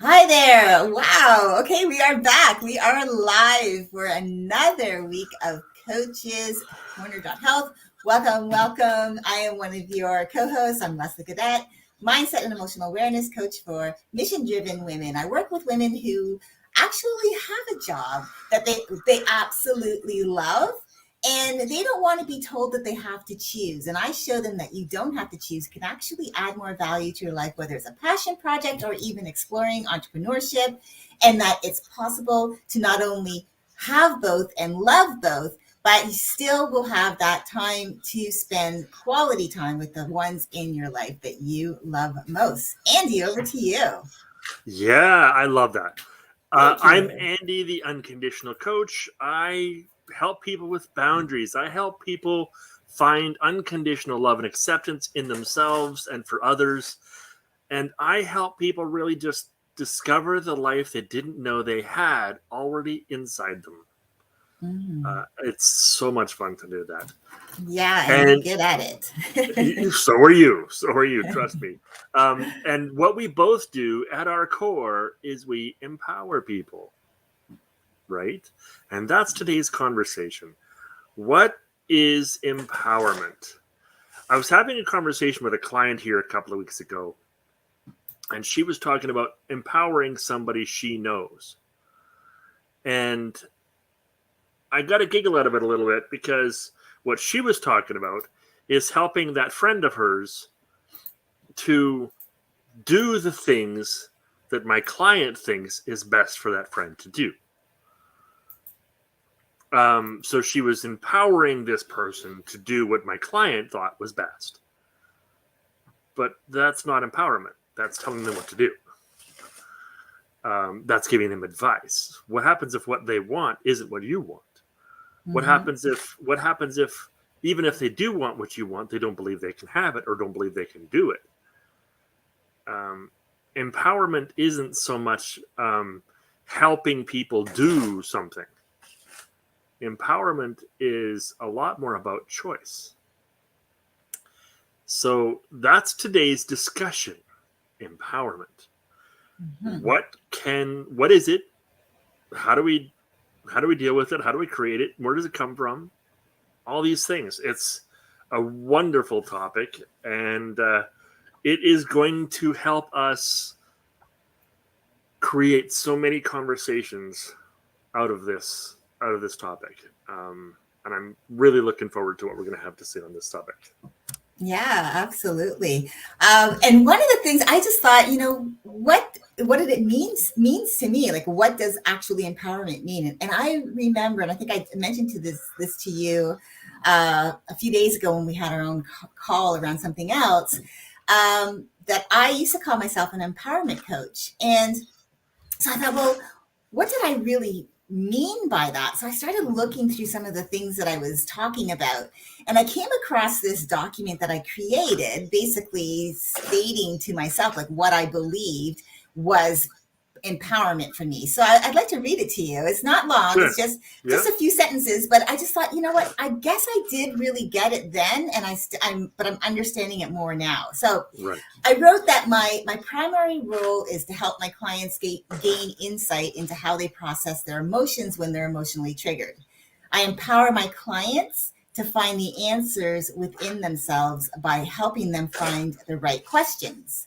Hi there. Wow. Okay, we are back. We are live for another week of CoachesCorner.health. Welcome. I am one of your co-hosts. I'm Leslie Cadet, mindset and emotional awareness coach for mission-driven women. I work with women who actually have a job that they absolutely love, and they don't want to be told that they have to choose. And I show them that you don't have to choose, can actually add more value to your life, whether it's a passion project or even exploring entrepreneurship, and that it's possible to not only have both and love both, but you still will have that time to spend quality time with the ones in your life that you love most. Andy, over to you. Yeah, I love that. Thank I'm you. Andy, the unconditional coach. I help people with boundaries. I help people find unconditional love and acceptance in themselves and for others. And I help people really just discover the life they didn't know they had already inside them. Mhm. It's so much fun to do that. Yeah, and you're And good at it. so are you. So are you. Trust me. And what we both do at our core is we empower people, right? And that's today's conversation. What is empowerment? I was having a conversation with a client here a couple of weeks ago, and she was talking about empowering somebody she knows. And I got a giggle out of it a little bit because what she was talking about is helping that friend of hers to do the things that my client thinks is best for that friend to do. So she was empowering this person to do what my client thought was best. But that's not empowerment. That's telling them what to do. That's giving them advice. What happens if what they want isn't what you want? What Mhm. happens if even if they do want what you want, they don't believe they can have it or don't believe they can do it? Um, Empowerment isn't so much helping people do something. Empowerment is a lot more about choice. So that's today's discussion. Empowerment. Mhm. What is it? How do we deal with it? How do we create it? Where does it come from? All these things. It's a wonderful topic, and it is going to help us create so many conversations out of this topic. And I'm really looking forward to what we're going to have to say on this topic. Yeah, absolutely. And one of the things I just thought, what did it means to me? Like, what does actually empowerment mean? And I remember, and I think I mentioned this to you a few days ago when we had our own call around something else. That I used to call myself an empowerment coach, and so I thought, well, what did I really mean by that? So I started looking through some of the things that I was talking about. And I came across this document that I created, basically stating to myself, like, what I believed was empowerment for me. So I'd like to read it to you. It's not long. Sure. It's just Yeah. a few sentences, but I just thought, you know what? I guess I did really get it then, and I'm understanding it more now. So Right. I wrote that my primary role is to help my clients gain insight into how they process their emotions when they're emotionally triggered. I empower my clients to find the answers within themselves by helping them find the right questions.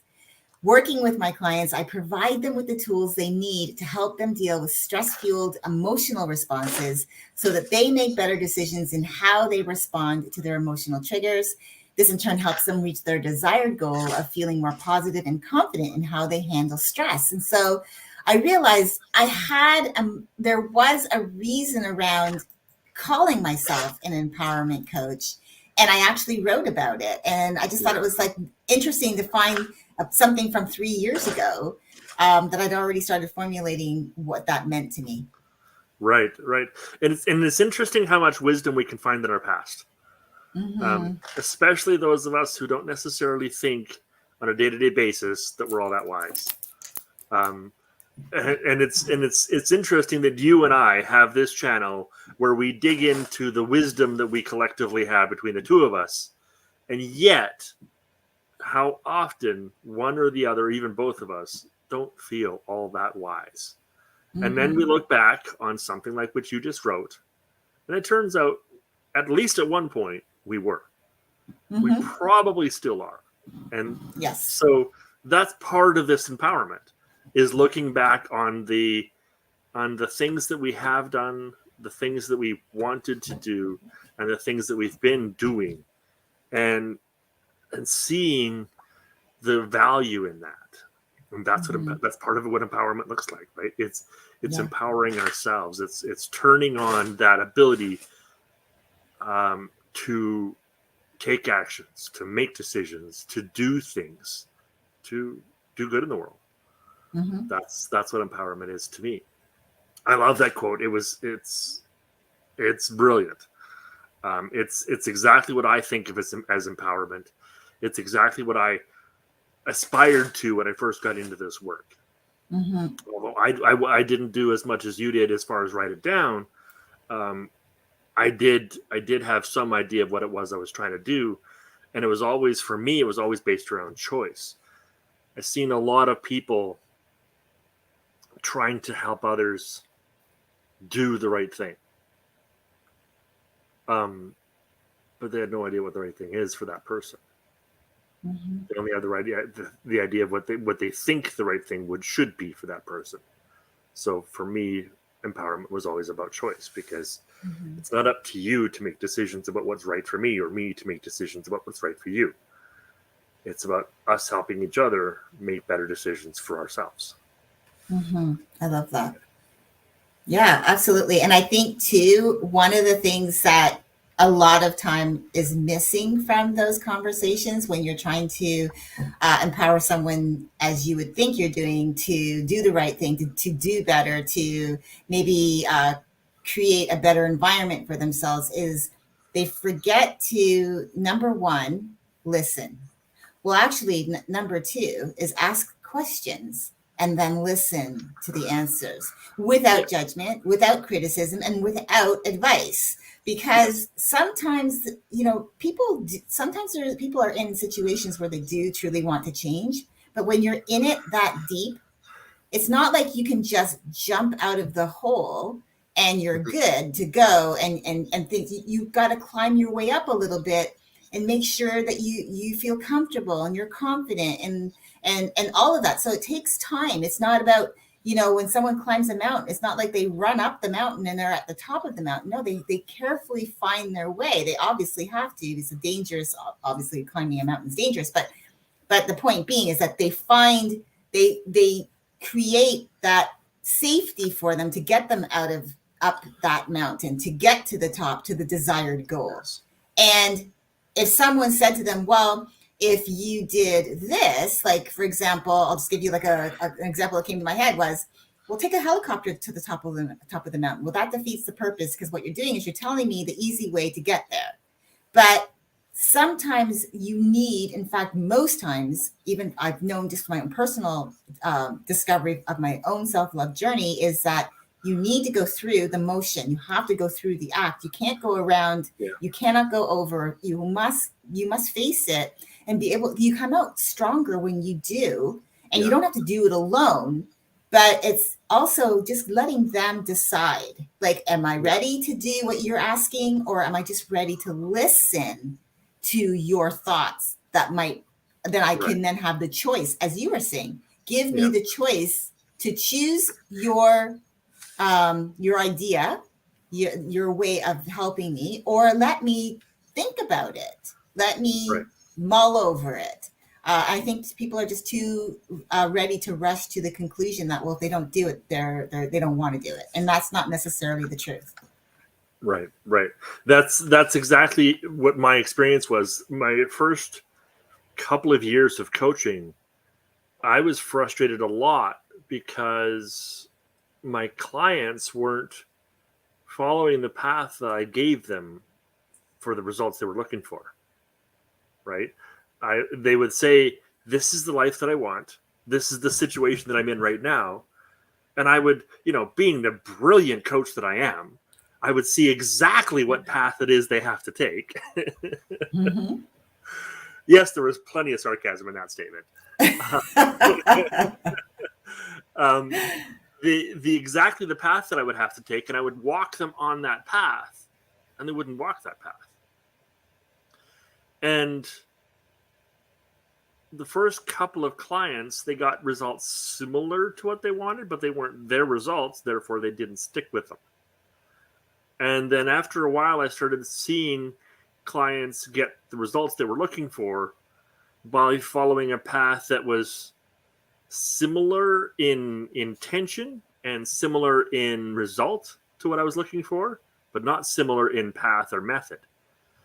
Working with my clients, I provide them with the tools they need to help them deal with stress fueled emotional responses so that they make better decisions in how they respond to their emotional triggers. This in turn helps them reach their desired goal of feeling more positive and confident in how they handle stress. And so I realized there was a reason around calling myself an empowerment coach. And I actually wrote about it. And I just thought it Yeah. was like interesting to find something from 3 years ago that I'd already started formulating what that meant to me. Right. Right. And it's interesting how much wisdom we can find in our past. Mm-hmm. Especially those of us who don't necessarily think on a day-to-day basis that we're all that wise. Um, and it's interesting that you and I have this channel where we dig into the wisdom that we collectively have between the two of us, and yet how often one or the other, even both of us, don't feel all that wise. And then we look back on something like what you just wrote, and it turns out, at least at one point, we were. We probably still are. And Yes. so that's part of this empowerment, is looking back on the things that we have done, the things that we wanted to do, and the things that we've been doing, and seeing the value in that. And that's that's part of what empowerment looks like, right? It's empowering ourselves. It's turning on that ability to take actions, to make decisions, to do things, to do good in the world. That's what empowerment is to me. I love that quote. It's brilliant. It's exactly what I think of as empowerment. It's exactly what I aspired to when I first got into this work. Although I didn't do as much as you did as far as write it down, I did have some idea of what it was I was trying to do, and it was always, for me, it was always based around choice. I've seen a lot of people trying to help others do the right thing, but they had no idea what the right thing is for that person. They only have the idea of what they think the right thing should be for that person. So for me, empowerment was always about choice, because it's not up to you to make decisions about what's right for me, or me to make decisions about what's right for you. It's about us helping each other make better decisions for ourselves. I love that. Yeah, absolutely. And I think too, one of the things that a lot of time is missing from those conversations when you're trying to empower someone, as you would think you're doing, to do the right thing, to do better, to maybe create a better environment for themselves, is they forget to, number one, listen. Well, actually, number two is ask questions and then listen to the answers without judgment, without criticism, and without advice. Because sometimes, sometimes people are in situations where they do truly want to change. But when you're in it that deep, it's not like you can just jump out of the hole and you're good to go and think. You've got to climb your way up a little bit and make sure that you feel comfortable and you're confident and all of that. So it takes time. It's not about, when someone climbs a mountain, it's not like they run up the mountain and they're at the top of the mountain. No, they carefully find their way. They obviously have to. It's dangerous. Obviously, climbing a mountain is dangerous, but the point being is that they create that safety for them to get them up that mountain, to get to the top, to the desired goals. And if someone said to them, well, if you did this, like, for example, I'll just give you like an example that came to my head was, well, take a helicopter to the top of the mountain. Well, that defeats the purpose, because what you're doing is you're telling me the easy way to get there. But sometimes you need, in fact, most times, even I've known just my own personal discovery of my own self-love journey, is that you need to go through the motion. You have to go through the act. You can't go around. You cannot go over. You must face it and be able. You come out stronger when you do, and you don't have to do it alone. But it's also just letting them decide. Like, am I ready to do what you're asking, or am I just ready to listen to your thoughts that I can then have the choice, as you were saying, give me the choice to choose your idea, your way of helping me, or let me think about it. Let me mull over it. I think people are just too ready to rush to the conclusion that, well, if they don't do it, they don't want to do it. And that's not necessarily the truth. Right. That's exactly what my experience was. My first couple of years of coaching, I was frustrated a lot because my clients weren't following the path that I gave them for the results they were looking for. Right? They would say, this is the life that I want. This is the situation that I'm in right now. And I would, being the brilliant coach that I am, I would see exactly what path it is they have to take. Yes, there was plenty of sarcasm in that statement. um, the exactly the path that I would have to take, and I would walk them on that path, and they wouldn't walk that path. And the first couple of clients, they got results similar to what they wanted, but they weren't their results, therefore they didn't stick with them. And then after a while, I started seeing clients get the results they were looking for by following a path that was similar in intention and similar in result to what I was looking for, but not similar in path or method.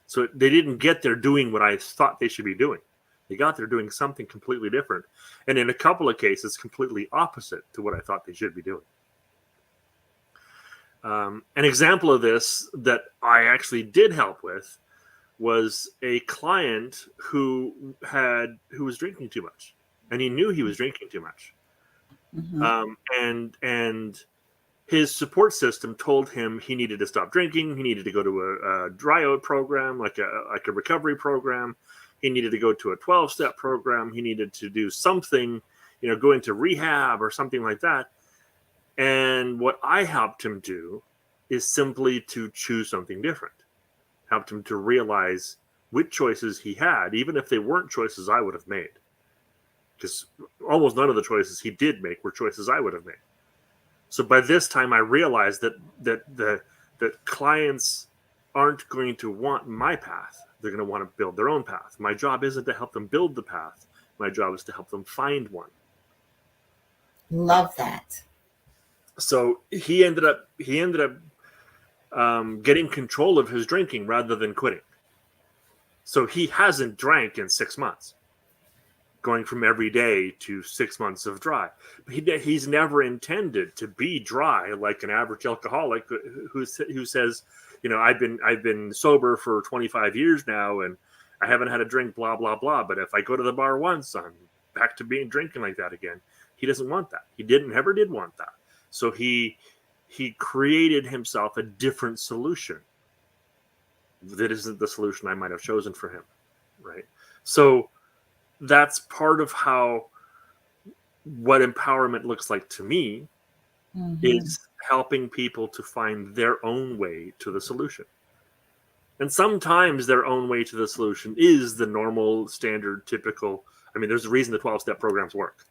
So they didn't get there doing what I thought they should be doing. They got there doing something completely different. And in a couple of cases, completely opposite to what I thought they should be doing. An example of this that I actually did help with was a client who was drinking too much, and he knew he was drinking too much. And his support system told him he needed to stop drinking. He needed to go to a dry out program, like a recovery program. He needed to go to a 12-step program. He needed to do something, go into rehab or something like that. And what I helped him do is simply to choose something different. Helped him to realize which choices he had, even if they weren't choices I would have made. Because almost none of the choices he did make were choices I would have made. So by this time, I realized that clients aren't going to want my path. They're going to want to build their own path. My job isn't to help them build the path. My job is to help them find one. Love that. So he ended up getting control of his drinking rather than quitting. So he hasn't drank in 6 months, going from every day to 6 months of dry. He's never intended to be dry like an average alcoholic who says, I've been sober for 25 years now and I haven't had a drink, blah, blah, blah. But if I go to the bar once, I'm back to being drinking like that again. He doesn't want that. He never did want that. So he created himself a different solution that isn't the solution I might have chosen for him, right? So that's part of what empowerment looks like to me, is helping people to find their own way to the solution. And sometimes their own way to the solution is the normal, standard, typical. I mean, there's a reason the 12-step programs work.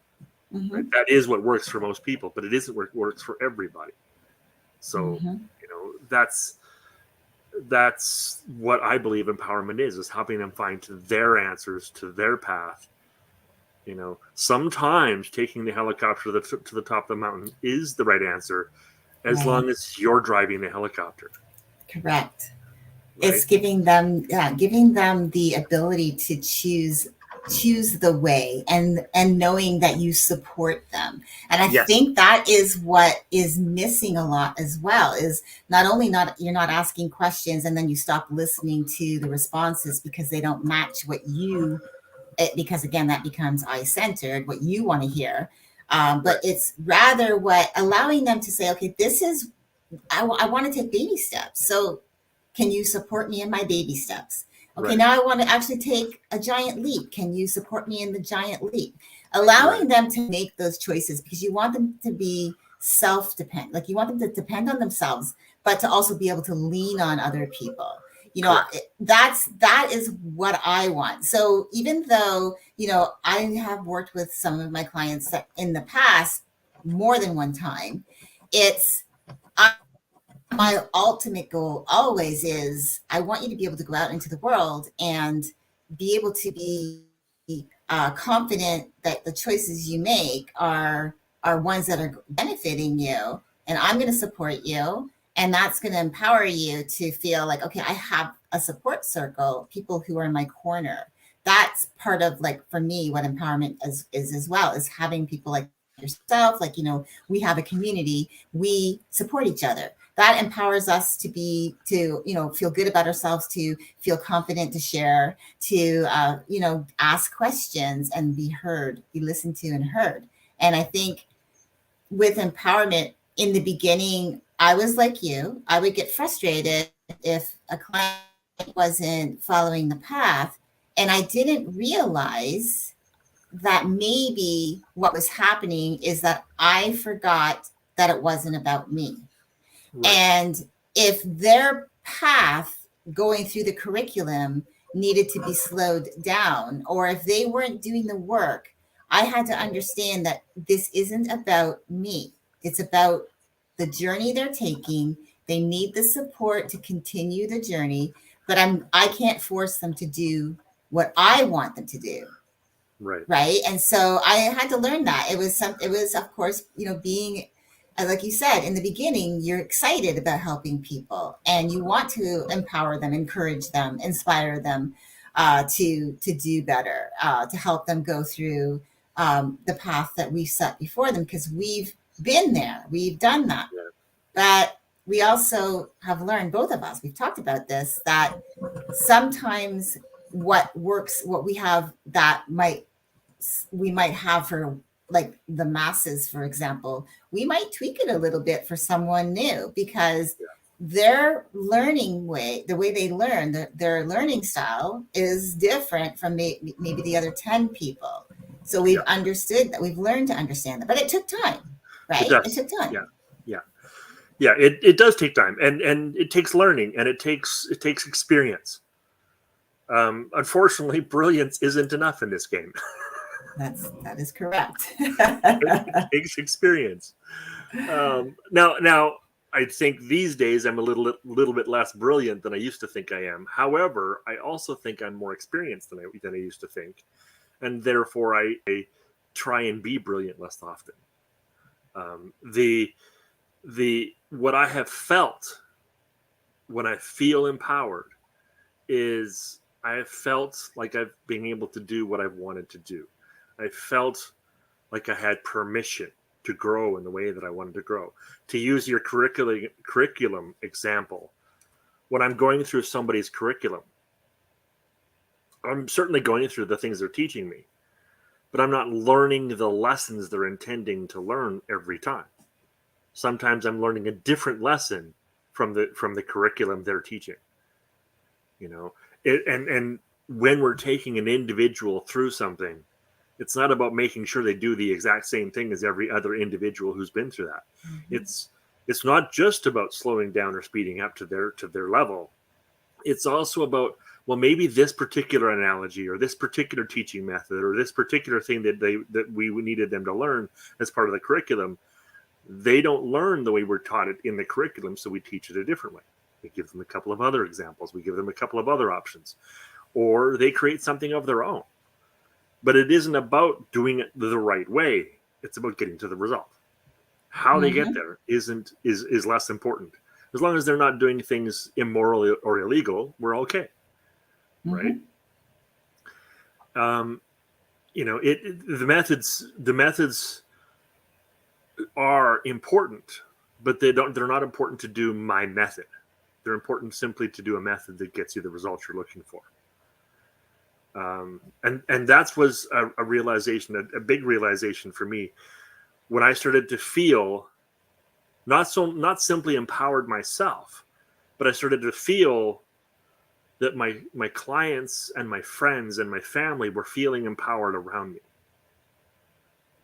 Right? That is what works for most people, but it isn't what works for everybody. So, that's what I believe empowerment is helping them find their answers to their path. Sometimes taking the helicopter to the top of the mountain is the right answer, as long as you're driving the helicopter. Correct. Right? It's giving them the ability to choose the way and knowing that you support them. And I think that is what is missing a lot as well, is you're not asking questions and then you stop listening to the responses because they don't match because again, that becomes I-centered, what you want to hear. But it's rather allowing them to say, okay, I want to take baby steps. So can you support me in my baby steps? Okay, now I want to actually take a giant leap. Can you support me in the giant leap? Allowing them to make those choices, because you want them to be self-dependent. Like you want them to depend on themselves, but to also be able to lean on other people. That is what I want. So even though, I have worked with some of my clients in the past more than one time, my ultimate goal always is I want you to be able to go out into the world and be able to be confident that the choices you make are ones that are benefiting you, and I'm going to support you, and that's going to empower you to feel like, okay, I have a support circle, people who are in my corner. That's part of, like, for me, what empowerment is as well, is having people like yourself, like, we have a community, we support each other. That empowers us to feel good about ourselves, to feel confident to share, to, ask questions and be heard, be listened to and heard. And I think with empowerment in the beginning, I was like you, I would get frustrated if a client wasn't following the path. And I didn't realize that maybe what was happening is that I forgot that it wasn't about me. Right. And if their path going through the curriculum needed to be slowed down, or if they weren't doing the work, I had to understand that this isn't about me. It's about the journey they're taking. They need the support to continue the journey, but I can't force them to do what I want them to do. Right. Right. And so I had to learn that. It was, of course, being, like you said, in the beginning, you're excited about helping people and you want to empower them, encourage them, inspire them to do better, to help them go through the path that we've set before them, because we've been there, we've done that. Yeah. But we also have learned, both of us, we've talked about this, that sometimes what works, what we have that we might have for like the masses, for example, we might tweak it a little bit for someone new, because their learning way, the way they learn, their learning style is different from maybe the other 10 people. So we've understood that, we've learned to understand that, but it took time, It right? It does. took time. Yeah. It does take time, and it takes learning, and it takes experience. Unfortunately, brilliance isn't enough in this game. That is correct. It takes experience. Now, I think these days I'm a little bit less brilliant than I used to think I am. However, I also think I'm more experienced than I used to think, and therefore I try and be brilliant less often. The what I have felt when I feel empowered is I have felt like I've been able to do what I've wanted to do. I felt like I had permission to grow in the way that I wanted to grow. To use your curriculum example, when I'm going through somebody's curriculum, I'm certainly going through the things they're teaching me, but I'm not learning the lessons they're intending to learn every time. Sometimes I'm learning a different lesson from the curriculum they're teaching. And when we're taking an individual through something, it's not about making sure they do the exact same thing as every other individual who's been through that. Mm-hmm. It's not just about slowing down or speeding up to their level. It's also about, well, maybe this particular analogy or this particular teaching method or this particular thing that we needed them to learn as part of the curriculum, they don't learn the way we're taught it in the curriculum, so we teach it a different way. We give them a couple of other examples. We give them a couple of other options. Or they create something of their own. But it isn't about doing it the right way. It's about getting to the result. How they get there is less important. As long as they're not doing things immoral or illegal, we're okay, right? The methods are important, but they're not important to do my method. They're important simply to do a method that gets you the results you're looking for. And that was a realization, a big realization for me, when I started to feel not simply empowered myself, but I started to feel that my clients and my friends and my family were feeling empowered around me.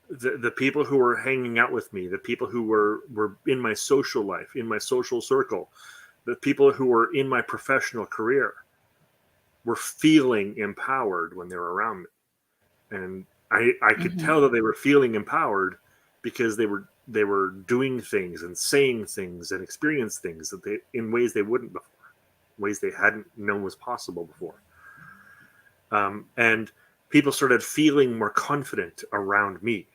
The people who were hanging out with me, the people who were in my social life, in my social circle, the people who were in my professional career were feeling empowered when they were around me. And I could tell that they were feeling empowered because they were doing things and saying things and experiencing things that in ways they wouldn't before, ways they hadn't known was possible before. And people started feeling more confident around me.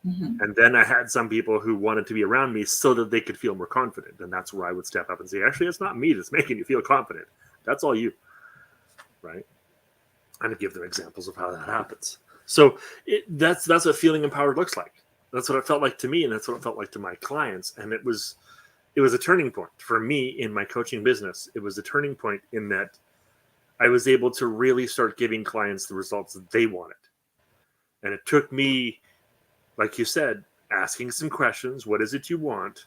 And then I had some people who wanted to be around me so that they could feel more confident. And that's where I would step up and say, actually, it's not me that's making you feel confident. That's all you. Right? And to give them examples of how that happens. So that's what feeling empowered looks like. That's what it felt like to me, and that's what it felt like to my clients. And it was a turning point for me in my coaching business. It was a turning point in that I was able to really start giving clients the results that they wanted. And it took me, like you said, asking some questions. What is it you want?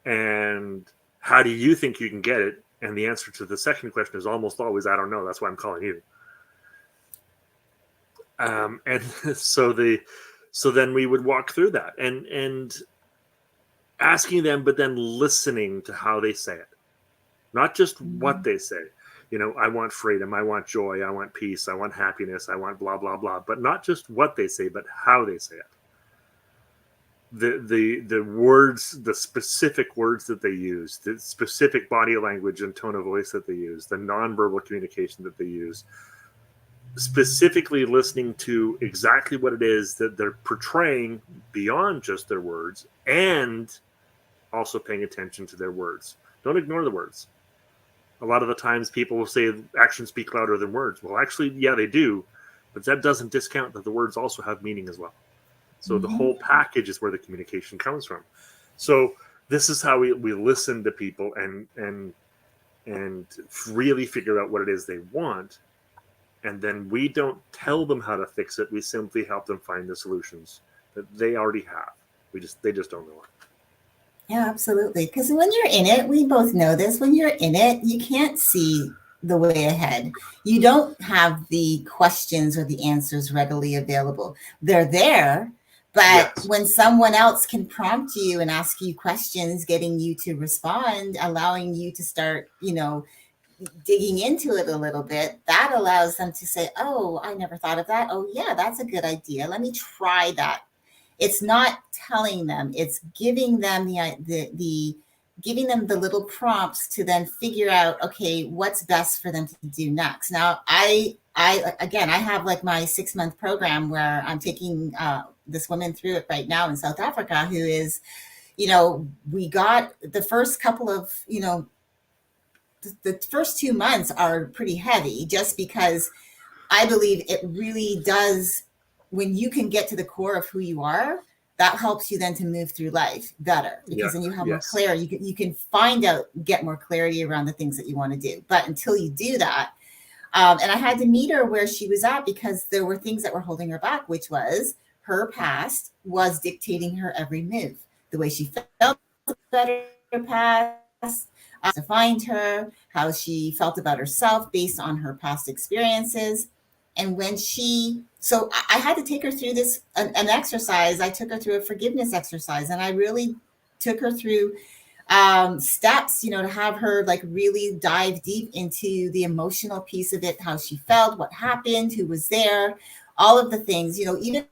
And how do you think you can get it? And the answer to the second question is almost always, I don't know. That's why I'm calling you. And so then we would walk through that and asking them, but then listening to how they say it, not just what they say. I want freedom, I want joy, I want peace, I want happiness, I want blah blah blah, but not just what they say, but how they say it. The words, the specific words that they use, the specific body language and tone of voice that they use, the nonverbal communication that they use, specifically listening to exactly what it is that they're portraying beyond just their words, and also paying attention to their words. Don't ignore the words. A lot of the times people will say actions speak louder than words. Well, actually, yeah, they do, but that doesn't discount that the words also have meaning as well. So the whole package is where the communication comes from. So this is how we listen to people and really figure out what it is they want. And then we don't tell them how to fix it. We simply help them find the solutions that they already have. They just don't know it. Yeah, absolutely. Because when you're in it, we both know this, when you're in it, you can't see the way ahead. You don't have the questions or the answers readily available. They're there, but Yes. when someone else can prompt you and ask you questions, getting you to respond, allowing you to start, digging into it a little bit, that allows them to say, oh, I never thought of that. Oh, yeah, that's a good idea. Let me try that. It's not telling them, it's giving them the giving them the little prompts to then figure out, okay, what's best for them to do next. Now, I have like my 6-month program where I'm taking this woman through it right now in South Africa, who is, we got the first couple of, the first 2 months are pretty heavy, just because I believe it really does, when you can get to the core of who you are, that helps you then to move through life better, because then you have more clarity. You can find out, get more clarity around the things that you want to do. But until you do that, and I had to meet her where she was at, because there were things that were holding her back, which was her past was dictating her every move. The way she felt about her past, to find her, how she felt about herself based on her past experiences. And so I had to take her through an exercise. I took her through a forgiveness exercise, and I really took her through steps, to have her like really dive deep into the emotional piece of it, how she felt, what happened, who was there, all of the things, even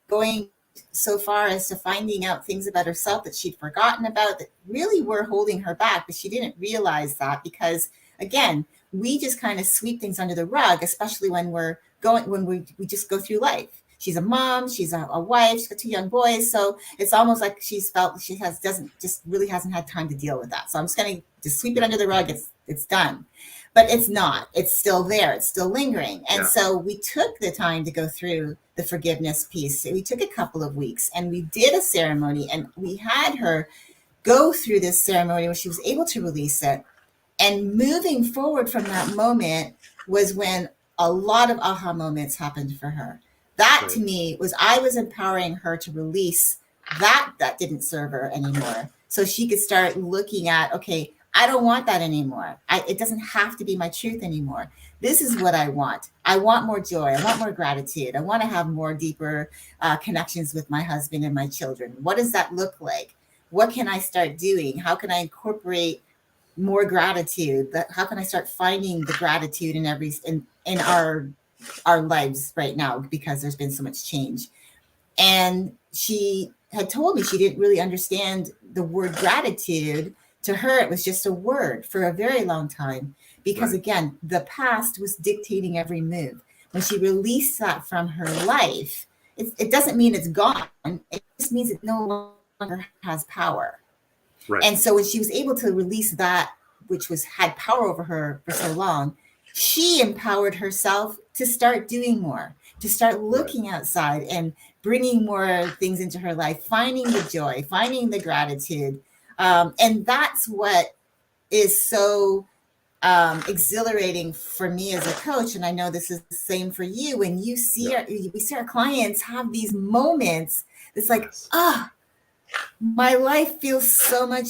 going so far as to finding out things about herself that she'd forgotten about, that really were holding her back, but she didn't realize that, because again, we just kind of sweep things under the rug, especially when we just go through life. She's a mom, she's a wife, she's got 2 young boys. So it's almost like she's felt really hasn't had time to deal with that. So I'm just going to just sweep it under the rug. It's done. But it's not. It's still there. It's still lingering. And so we took the time to go through the forgiveness piece. We took a couple of weeks, and we did a ceremony, and we had her go through this ceremony where she was able to release it. And moving forward from that moment was when a lot of aha moments happened for her. That to me was, I was empowering her to release that didn't serve her anymore. So she could start looking at, okay, I don't want that anymore. It doesn't have to be my truth anymore. This is what I want. I want more joy. I want more gratitude. I want to have more deeper connections with my husband and my children. What does that look like? What can I start doing? How can I incorporate more gratitude? How can I start finding the gratitude in our lives right now, because there's been so much change? And she had told me she didn't really understand the word gratitude. To her, it was just a word for a very long time, because again, the past was dictating every move. When she released that from her life, it doesn't mean it's gone. It just means it no longer has power. And so when she was able to release that, which had power over her for so long, she empowered herself to start doing more, to start looking outside and bringing more things into her life, finding the joy, finding the gratitude. And that's what is so exhilarating for me as a coach. And I know this is the same for you. When you see we see our clients have these moments, it's like, my life feels so much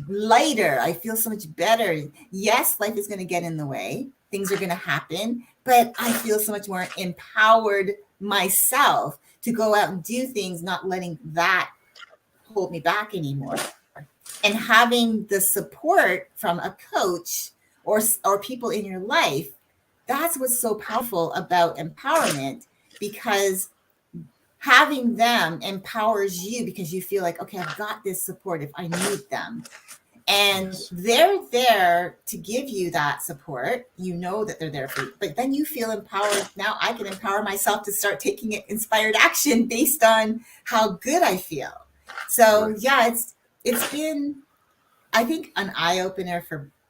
lighter. I feel so much better. Yes, life is going to get in the way. things are going to happen, but I feel so much more empowered myself to go out and do things, not letting that hold me back anymore. And having the support from a coach or people in your life, that's what's so powerful about empowerment, because having them empowers you because you feel like, okay, I've got this support if I need them. And Yes. they're there to give you that support. You know that they're there for you, but then you feel empowered. Now I can empower myself to start taking inspired action based on how good I feel. So Right. yeah, it's been, I think, an eye opener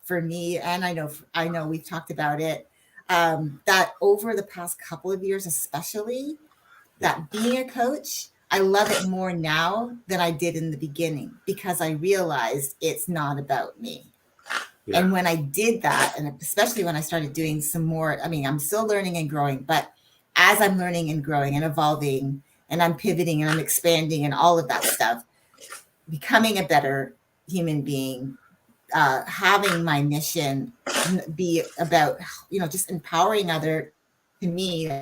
for me, and I know we've talked about it. That over the past couple of years, especially, Yeah. that being a coach, I love it more now than I did in the beginning, because I realized it's not about me. Yeah. And when I did that, and especially when I started doing some more, I mean, I'm still learning and growing, but as I'm learning and growing and evolving and I'm pivoting and I'm expanding and all of that stuff, becoming a better human being, having my mission be about, just empowering other, to me,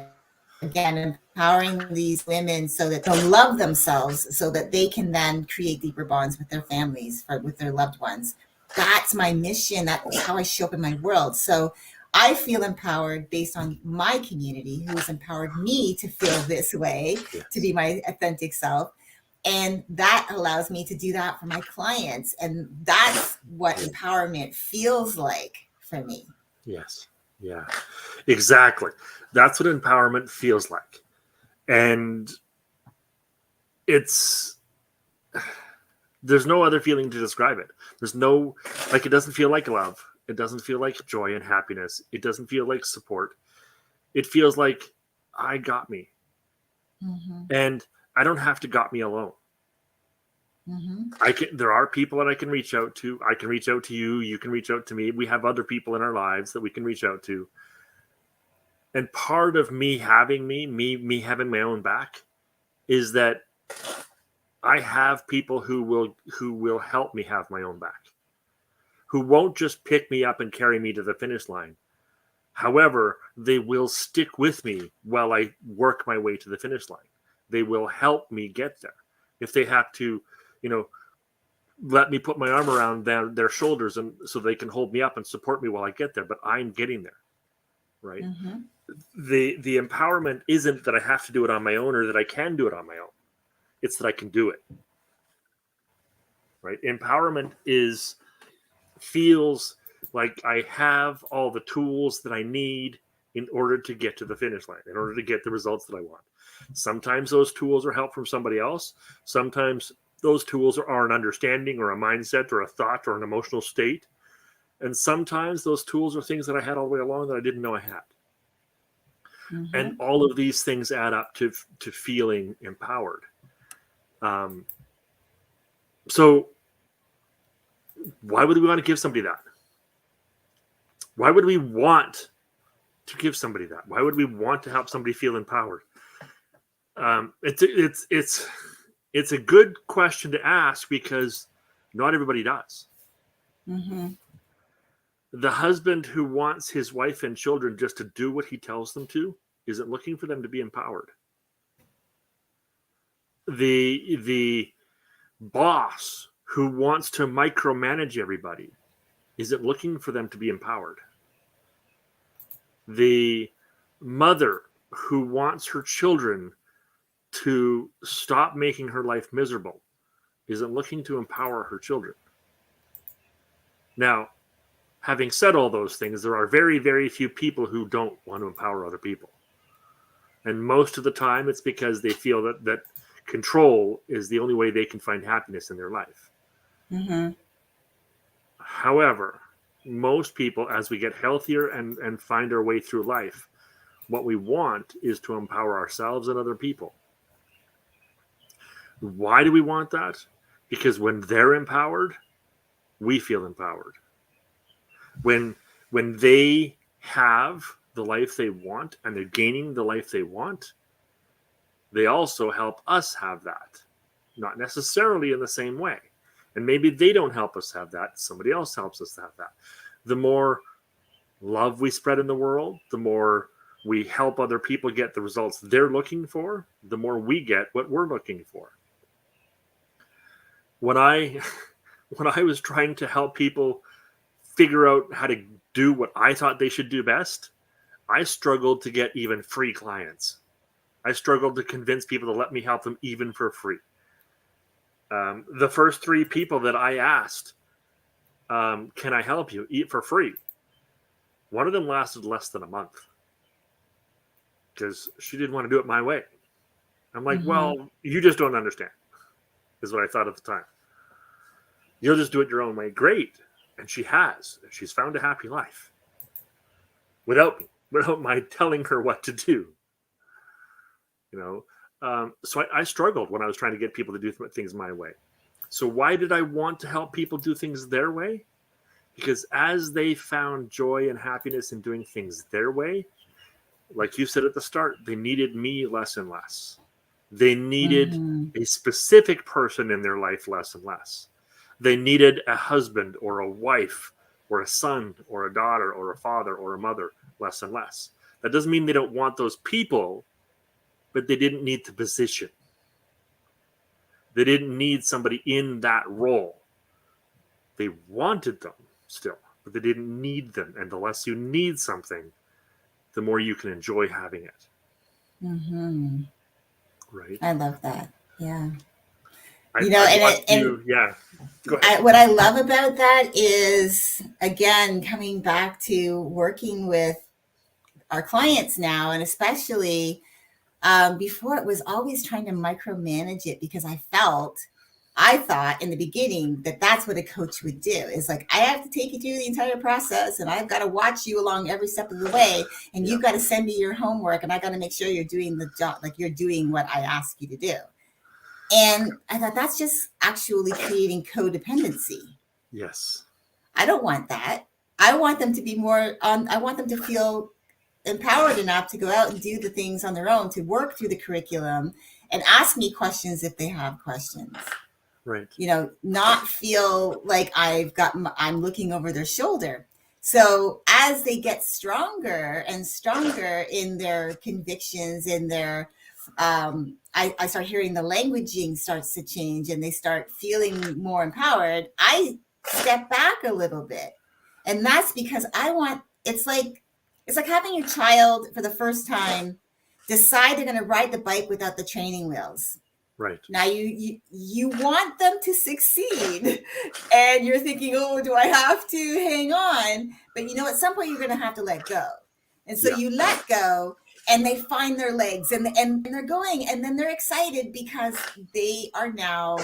again, empowering these women so that they'll love themselves, so that they can then create deeper bonds with their families, with their loved ones. That's my mission. That's how I show up in my world. So I feel empowered based on my community, who's empowered me to feel this way, Yes. to be my authentic self. And that allows me to do that for my clients. And that's what empowerment feels like for me. Yes. Yeah. Exactly. That's what empowerment feels like. And there's no other feeling to describe it. There's no, like, it doesn't feel like love. It doesn't feel like joy and happiness. It doesn't feel like support. It feels like I got me. Mm-hmm. And I don't have to got me alone. Mm-hmm. There are people that I can reach out to. I can reach out to you. You can reach out to me. We have other people in our lives that we can reach out to. And part of me having me having my own back is that I have people who will help me have my own back, who won't just pick me up and carry me to the finish line. However, they will stick with me while I work my way to the finish line. They will help me get there. If they have to, let me put my arm around their shoulders and so they can hold me up and support me while I get there, but I'm getting there, right? Mm-hmm. The empowerment isn't that I have to do it on my own or that I can do it on my own. It's that I can do it, right? Empowerment feels like I have all the tools that I need in order to get to the finish line, in order to get the results that I want. Sometimes those tools are help from somebody else. Sometimes those tools are an understanding or a mindset or a thought or an emotional state. And sometimes those tools are things that I had all the way along that I didn't know I had. Mm-hmm. And all of these things add up to feeling empowered. So why would we want to give somebody that? Why would we want to give somebody that? Why would we want to help somebody feel empowered? It's a good question to ask because not everybody does. Mm-hmm. The husband who wants his wife and children just to do what he tells them to isn't looking for them to be empowered. The boss who wants to micromanage everybody isn't looking for them to be empowered. The mother who wants her children to stop making her life miserable isn't looking to empower her children. Now, having said all those things, there are very, very few people who don't want to empower other people. And most of the time, it's because they feel that control is the only way they can find happiness in their life. Mm-hmm. However, most people, as we get healthier and find our way through life, what we want is to empower ourselves and other people. Why do we want that? Because when they're empowered, we feel empowered. When they have the life they want and they're gaining the life they want, they also help us have that. Not necessarily in the same way. And maybe they don't help us have that. Somebody else helps us have that. The more love we spread in the world, the more we help other people get the results they're looking for, the more we get what we're looking for. When I when I was trying to help people figure out how to do what I thought they should do best, I struggled to get even free clients. I struggled to convince people to let me help them even for free. The first 3 people that I asked, can I help you eat for free? One of them lasted less than a month because she didn't want to do it my way. I'm like, Mm-hmm. well, you just don't understand, is what I thought at the time. You'll just do it your own way. Great. And she has. She's found a happy life without me, without my telling her what to do. You know, so I struggled when I was trying to get people to do things my way. So why did I want to help people do things their way? Because as they found joy and happiness in doing things their way, like you said at the start, they needed me less and less. They needed Mm-hmm. a specific person in their life less and less. They needed a husband or a wife or a son or a daughter or a father or a mother less and less. That doesn't mean they don't want those people, but they didn't need the position. They didn't need somebody in that role. They wanted them still, but they didn't need them. And the less you need something, the more you can enjoy having it. Mm-hmm. Right? I love that. Yeah. I want And you, yeah. Go ahead. what I love about that is, again, coming back to working with our clients now, and especially before, it was always trying to micromanage it because I thought in the beginning that that's what a coach would do. Is like, I have to take you through the entire process and I've got to watch you along every step of the way. And Yeah. you've got to send me your homework and I got to make sure you're doing the job, like you're doing what I ask you to do. And I thought that's just actually creating codependency. Yes. I don't want that. I want them to be more on, I want them to feel empowered enough to go out and do the things on their own, to work through the curriculum and ask me questions if they have questions. Right. Not feel like I'm looking over their shoulder. So as they get stronger and stronger in their convictions, in their, I start hearing the languaging starts to change and they start feeling more empowered. I step back a little bit. And that's because it's like having your child for the first time decide they're going to ride the bike without the training wheels. Right. Now you want them to succeed, and you're thinking, oh, do I have to hang on? But at some point you're going to have to let go, and so Yeah. you let go, and they find their legs, and they're going, and then they're excited because they are now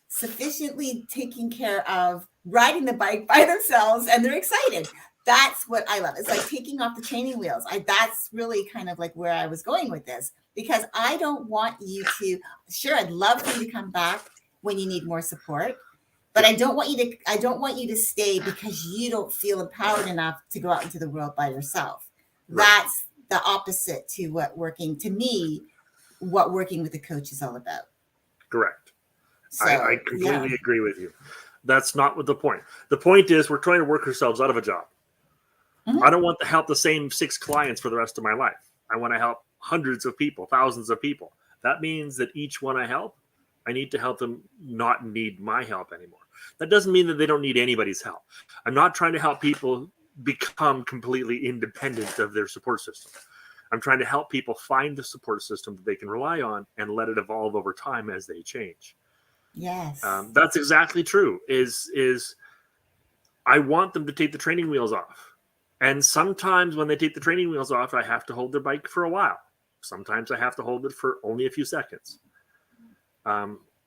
sufficiently taking care of riding the bike by themselves, and they're excited. That's what I love. It's like taking off the training wheels. That's really kind of like where I was going with this, because I don't want you to, sure, I'd love for you to come back when you need more support, but Yeah. I don't want you to stay because you don't feel empowered enough to go out into the world by yourself. Right. That's the opposite to what working with a coach is all about. Correct. I So, yeah. completely agree with you. That's not what the point. The point is we're trying to work ourselves out of a job. Mhm. I don't want to help the same 6 clients for the rest of my life. I want to help hundreds of people, thousands of people. That means that each one I help, I need to help them not need my help anymore. That doesn't mean that they don't need anybody's help. I'm not trying to help people become completely independent of their support system. I'm trying to help people find the support system that they can rely on and let it evolve over time as they change. Yes. That's exactly true. Is I want them to take the training wheels off. And sometimes when they take the training wheels off, I have to hold their bike for a while. Sometimes I have to hold it for only a few seconds.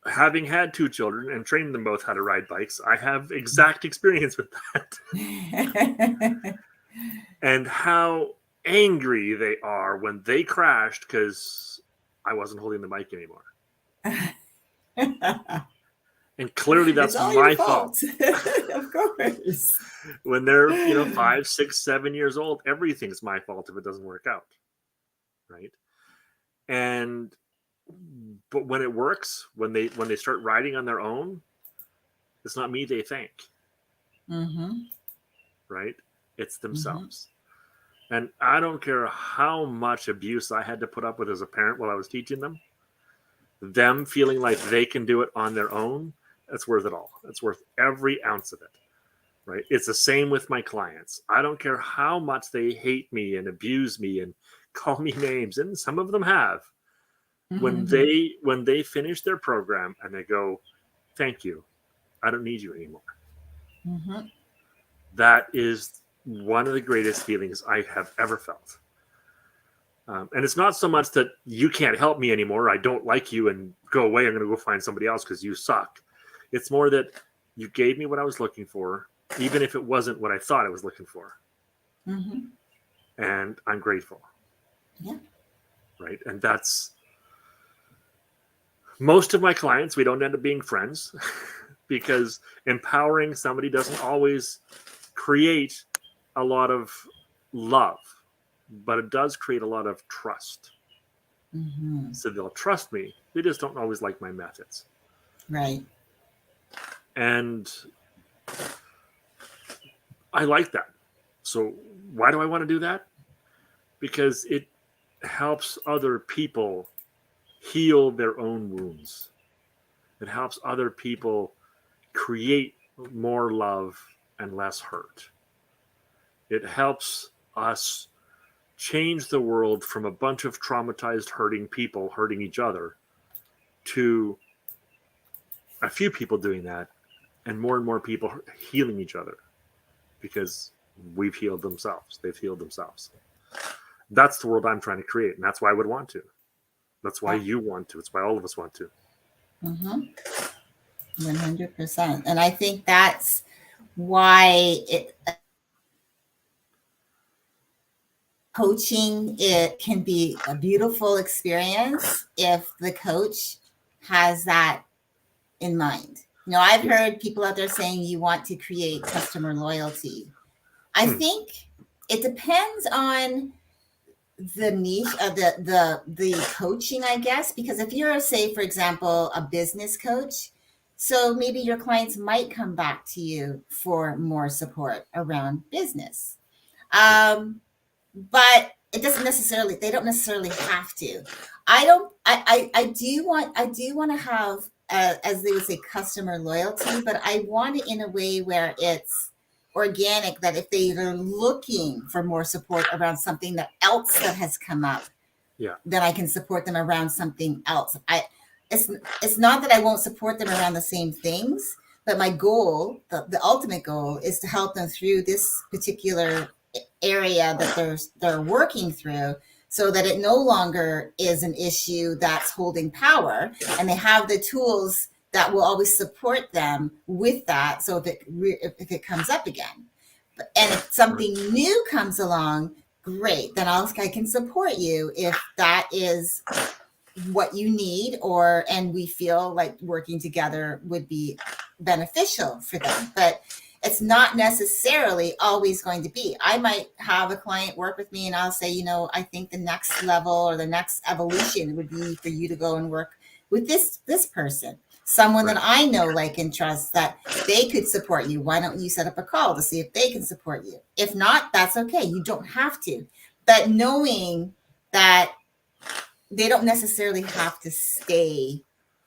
Having had 2 children and trained them both how to ride bikes, I have exact experience with that. And how angry they are when they crashed because I wasn't holding the bike anymore. And clearly It's that's all your my fault. Of course. When they're 5, 6, 7 years old, everything's my fault if it doesn't work out. Right. But when it works, when they start riding on their own, it's not me they thank. Mm-hmm. Right. It's Mm-hmm. themselves. And I don't care how much abuse I had to put up with as a parent while I was teaching them feeling like they can do it on their own, that's worth it all. That's worth every ounce of it, right? It's the same with my clients. I don't care how much they hate me and abuse me and call me names, and some of them have. When Mm-hmm. they finish their program and they go, "Thank you, I don't need you anymore," Mm-hmm. that is one of the greatest feelings I have ever felt. And it's not so much that you can't help me anymore, I don't like you, and go away, I'm going to go find somebody else because you suck. It's more that you gave me what I was looking for, even if it wasn't what I thought I was looking for. Mm-hmm. And I'm grateful. Yeah. Right. And that's most of my clients. We don't end up being friends because empowering somebody doesn't always create a lot of love, but it does create a lot of trust. Mm-hmm. So they'll trust me. They just don't always like my methods. Right. And I like that. So why do I want to do that? Because it helps other people heal their own wounds. It helps other people create more love and less hurt. It helps us change the world from a bunch of traumatized, hurting people hurting each other to a few people doing that and more people healing each other because we've healed themselves. They've healed themselves. That's the world I'm trying to create, and that's why I would want to. That's why Yeah. you want to. It's why all of us want to. Mm-hmm. 100%. And I think that's why coaching, it can be a beautiful experience if the coach has that in mind. I've Yes. heard people out there saying you want to create customer loyalty. I think it depends on the niche of the coaching, I guess, because if you're, say, for example, a business coach, so maybe your clients might come back to you for more support around business. Yeah. But they don't necessarily have to. I don't I do want to have, as they would say, customer loyalty, but I want it in a way where it's organic, that if they are looking for more support around something that else that has come up, Yeah. then I can support them around something else. It's not that I won't support them around the same things, but my goal, the ultimate goal, is to help them through this particular area that they're working through, so that it no longer is an issue that's holding power, and they have the tools that will always support them with that. So if it comes up again, and if Right. something new comes along, great, then I can support you if that is what you need, and we feel like working together would be beneficial for them. But it's not necessarily always going to be. I might have a client work with me and I'll say, I think the next level or the next evolution would be for you to go and work with this person, someone Right. that I know, like, and trust, that they could support you. Why don't you set up a call to see if they can support you? If not, that's okay. You don't have to. But knowing that they don't necessarily have to stay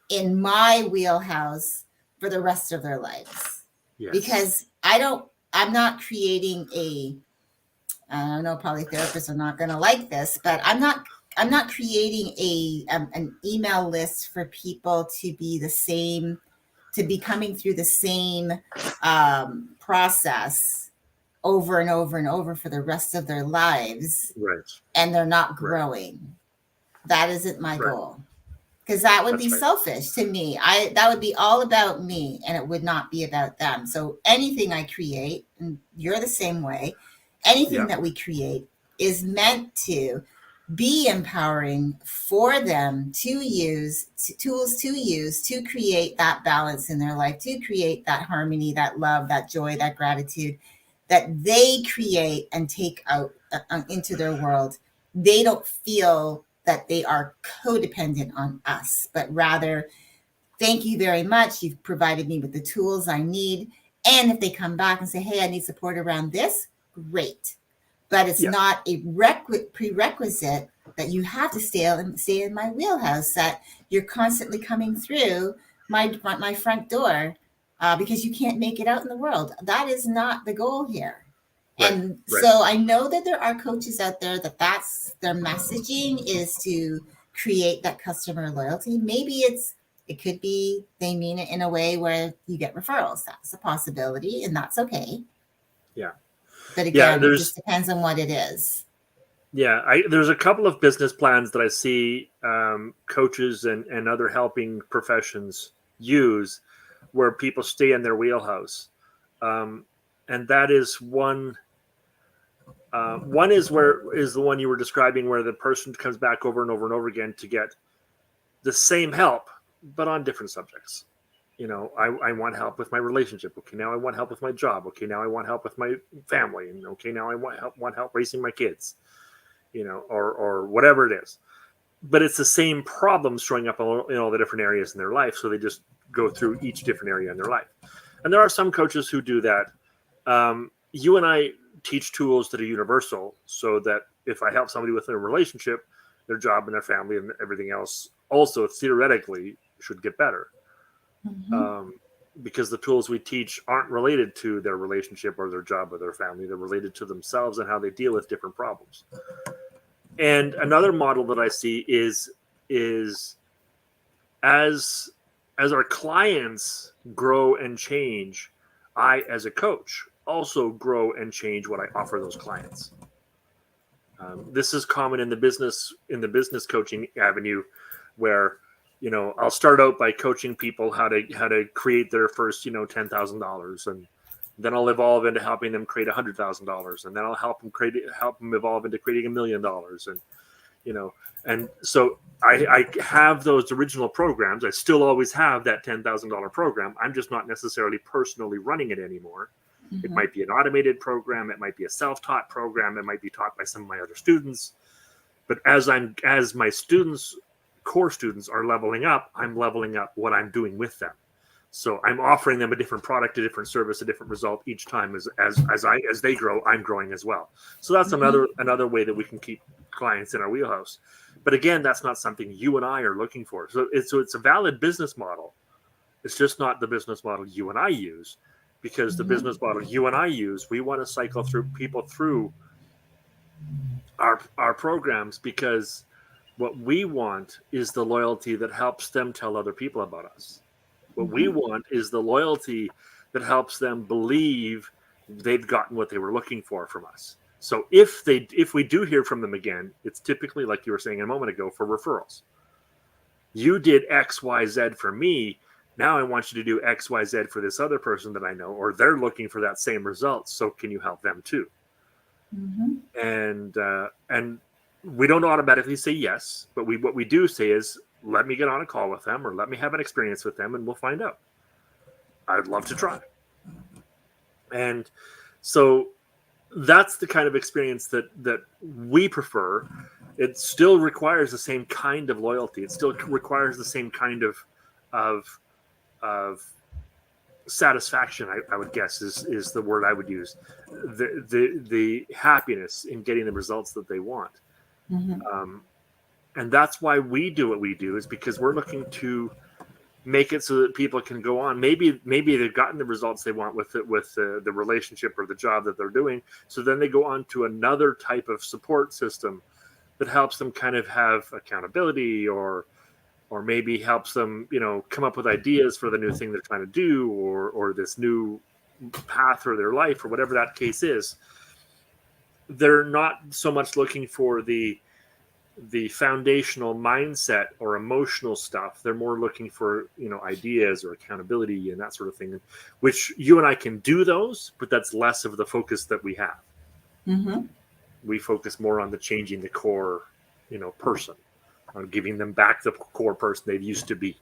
in my wheelhouse for the rest of their lives, Yes. because I'm not creating I don't know, probably therapists are not going to like this, but I'm not creating an email list for people to be the same, to be coming through the same process over and over and over for the rest of their lives, Right. and they're not Right. growing. That isn't my Right. goal, because that would be That's right. selfish to me. That would be all about me, and it would not be about them. So anything I create, and you're the same way, anything Yeah. that we create is meant to be empowering for them to use tools to use to create that balance in their life, to create that harmony, that love, that joy, that gratitude that they create and take out into their world. They don't feel that they are codependent on us, but rather, thank you very much. You've provided me with the tools I need. And if they come back and say, hey, I need support around this, great. But it's Yes. not a prerequisite that you have to stay in my wheelhouse, that you're constantly coming through my front door because you can't make it out in the world. That is not the goal here. Right, And right. so I know that there are coaches out there that's their messaging is to create that customer loyalty. Maybe it could be they mean it in a way where you get referrals. That's a possibility, and that's okay. Yeah. But Yeah, again, it just depends on what it is. Yeah, there's a couple of business plans that I see coaches and other helping professions use where people stay in their wheelhouse. And that is one. One is the one you were describing, where the person comes back over and over and over again to get the same help, but on different subjects. I want help with my relationship. Okay, now I want help with my job. Okay, now I want help with my family. And okay, now I want help raising my kids. Or whatever it is. But it's the same problems showing up in all the different areas in their life. So they just go through each different area in their life. And there are some coaches who do that. You and I teach tools that are universal, so that if I help somebody with their relationship, their job and their family and everything else also theoretically should get better. Mm-hmm. Because the tools we teach aren't related to their relationship or their job or their family. They're related to themselves and how they deal with different problems. And another model that I see is as our clients grow and change, I, as a coach, also grow and change what I offer those clients. This is common in the business coaching avenue, where I'll start out by coaching people how to create their first $10,000, and then I'll evolve into helping them create $100,000, and then I'll help them evolve into creating $1 million, and so I have those original programs. I still always have that $10,000 program. I'm just not necessarily personally running it anymore. Mm-hmm. It might be an automated program. It might be a self-taught program. It might be taught by some of my other students. But as my students, core students, are leveling up, I'm leveling up what I'm doing with them. So I'm offering them a different product, a different service, a different result each time. As they grow, I'm growing as well. So that's mm-hmm. another way that we can keep clients in our wheelhouse. But again, that's not something you and I are looking for. So it's a valid business model. It's just not the business model you and I use, because mm-hmm. the business model you and I use, we want to cycle people through our programs, because what we want is the loyalty that helps them tell other people about us. What we want is the loyalty that helps them believe they've gotten what they were looking for from us. So if we do hear from them again, it's typically, like you were saying a moment ago, for referrals. You did X, Y, Z for me. Now I want you to do X, Y, Z for this other person that I know, or they're looking for that same result. So can you help them too? Mm-hmm. And we don't automatically say yes, but what we do say is, let me get on a call with them, or let me have an experience with them, and we'll find out. I'd love to try. And so that's the kind of experience that we prefer. It still requires the same kind of loyalty. It still requires the same kind of satisfaction, I would guess is the word I would use. The happiness in getting the results that they want. Mm-hmm. And that's why we do what we do, is because we're looking to make it so that people can go on. Maybe they've gotten the results they want with the relationship or the job that they're doing. So then they go on to another type of support system that helps them kind of have accountability, or maybe helps them, come up with ideas for the new thing they're trying to do, or this new path for their life, or whatever that case is. They're not so much looking for the foundational mindset or emotional stuff. They're more looking for, ideas or accountability and that sort of thing, which you and I can do those, but that's less of the focus that we have. Mm-hmm. We focus more on the changing the core, person, on giving them back the core person they used to be.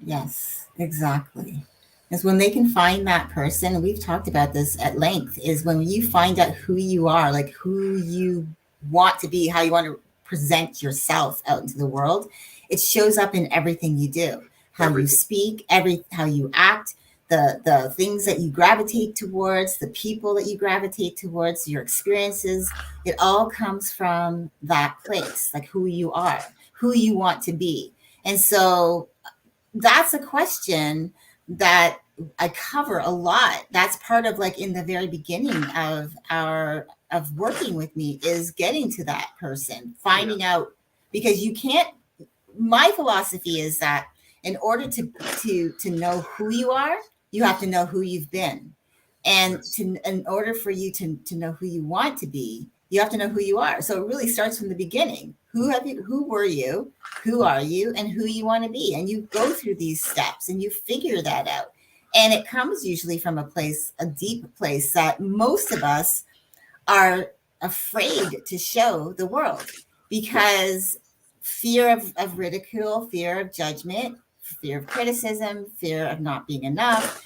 Yes, exactly. Is when they can find that person, and we've talked about this at length, is when you find out who you are, like who you want to be, how you want to present yourself out into the world. It shows up in everything you do, how you speak, how you act, the things that you gravitate towards, the people that you gravitate towards, your experiences, it all comes from that place, like who you are, who you want to be. And so that's a question that I cover a lot. That's part of, like, in the very beginning of working with me, is getting to that person, finding out, because you can't, my philosophy is that in order to know who you are, you have to know who you've been. And in order for you to know who you want to be, you have to know who you are. So it really starts from the beginning. Who were you, who are you, and who you want to be? And you go through these steps and you figure that out. And it comes usually from a deep place that most of us are afraid to show the world, because fear of ridicule, fear of judgment, fear of criticism, fear of not being enough,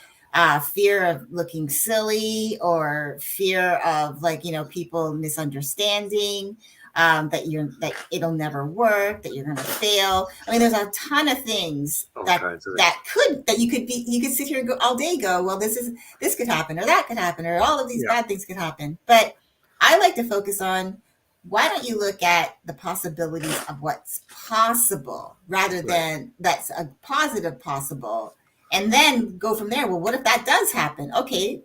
fear of looking silly, or fear of, like, people misunderstanding, that it'll never work, that you're going to fail. I mean, there's a ton of things that you could sit here and go all day, well, this could happen, or that could happen, or all of these bad things could happen. But I like to focus on, why don't you look at the possibilities of what's possible, rather than that's a positive possible, and then go from there. Well, what if that does happen? Okay,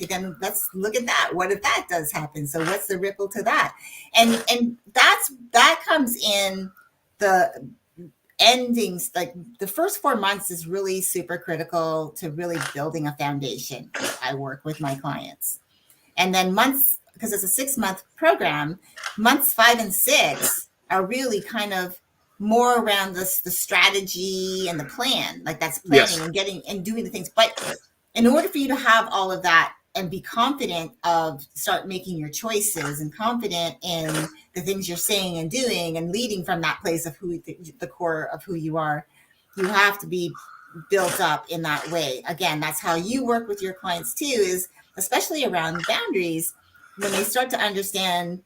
then let's look at that. What if that does happen? So what's the ripple to that? And that comes in the endings. Like, the first 4 months is really super critical to really building a foundation. I work with my clients. And then because it's a 6-month program, months 5 and 6 are really kind of more around the strategy and the plan. Like, that's planning and getting and doing the things. But in order for you to have all of that and be confident start making your choices, and confident in the things you're saying and doing, and leading from that place of the core of who you are, you have to be built up in that way. Again, that's how you work with your clients too, is especially around boundaries. When they start to understand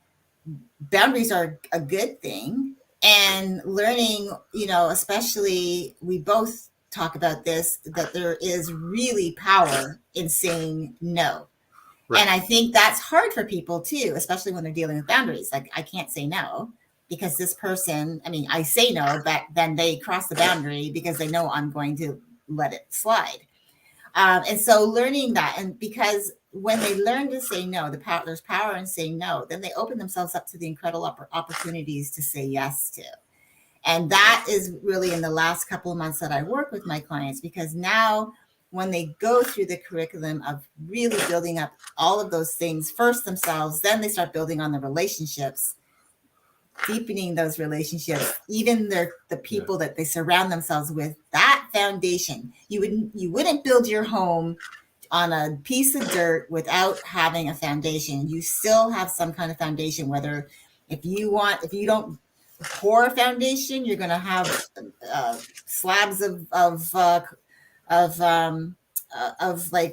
boundaries are a good thing, and learning, especially, we both talk about this, that there is really power in saying no. And I think that's hard for people too, especially when they're dealing with boundaries. Like, I can't say no because this person, I say no, but then they cross the boundary because they know I'm going to let it slide. And so learning that, and because when they learn to say no, there's power in saying no, then they open themselves up to the incredible opportunities to say yes to. And that is really in the last couple of months that I work with my clients, because now when they go through the curriculum of really building up all of those things first themselves, then they start building on the relationships, deepening those relationships, even the people that they surround themselves with. That foundation, you wouldn't build your home on a piece of dirt without having a foundation. You still have some kind of foundation, whether if you don't pour a foundation, you're going to have slabs of like,